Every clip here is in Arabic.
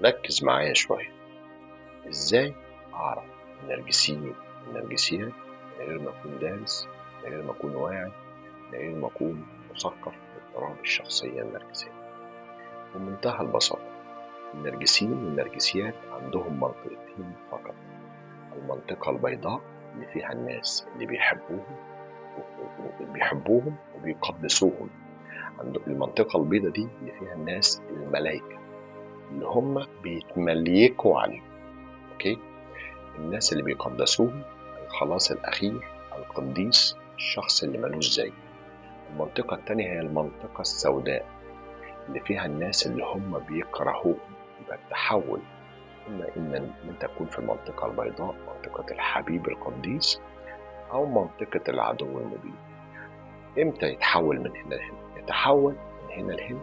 ركز معايا شوية. إزاي أعرف النرجسيين والنرجسيات من غير ما أكون دارس، من غير ما أكون واعي، من غير ما أكون مثقف باضطراب الشخصية النرجسية؟ بمنتهى البساطة، النرجسيين والنرجسيات عندهم منطقتين فقط: المنطقة البيضاء اللي فيها الناس اللي بيحبوهم وبيقدسوهم. عند المنطقة البيضاء دي اللي فيها الناس الملايكة اللي هم بيتمليكوا عليهم. اوكي، الناس اللي بيقدسوهم، الخلاص الأخير، القديس، الشخص اللي ملوش زي. المنطقة التانية هي المنطقة السوداء اللي فيها الناس اللي هم بيكرهوهم. يبقى التحول إما إن أنت تكون في المنطقة البيضاء، منطقة الحبيب القديس، أو منطقة العدو المبين. إمتى يتحول من هنا لهنا؟ يتحول من هنا لهنا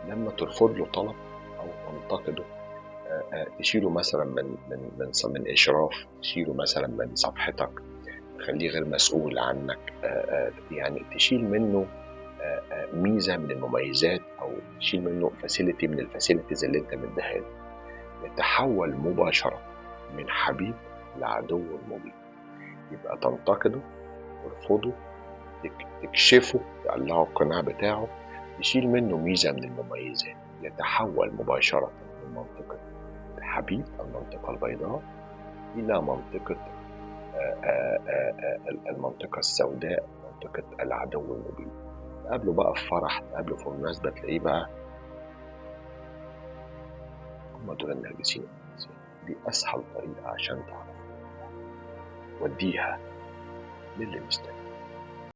لما ترفض له طلب أو تنتقده. تشيله مثلا من إشراف، تشيله مثلا من صفحتك، تخليه غير مسؤول عنك. يعني تشيل منه ميزة من المميزات، أو تشيل منه فاسيلتي من الفاسيلتيز اللي أنت مديها له. يتحول مباشرة من حبيب لعدو مبين. يبقى تنتقده، ترفضه، تكشفه، تقلعه القناع بتاعه، تشيل منه ميزة من المميزات. يتحول مباشرة من منطقة الحبيب، المنطقة البيضاء، إلى منطقة المنطقة السوداء، منطقة العدو المبين. تقابله بقى في فرح، تقابله في مناسبة، تلاقيه بقى. هم دول النرجسيين. دي أسهل طريقة عشان تعرف وديها للي مستني.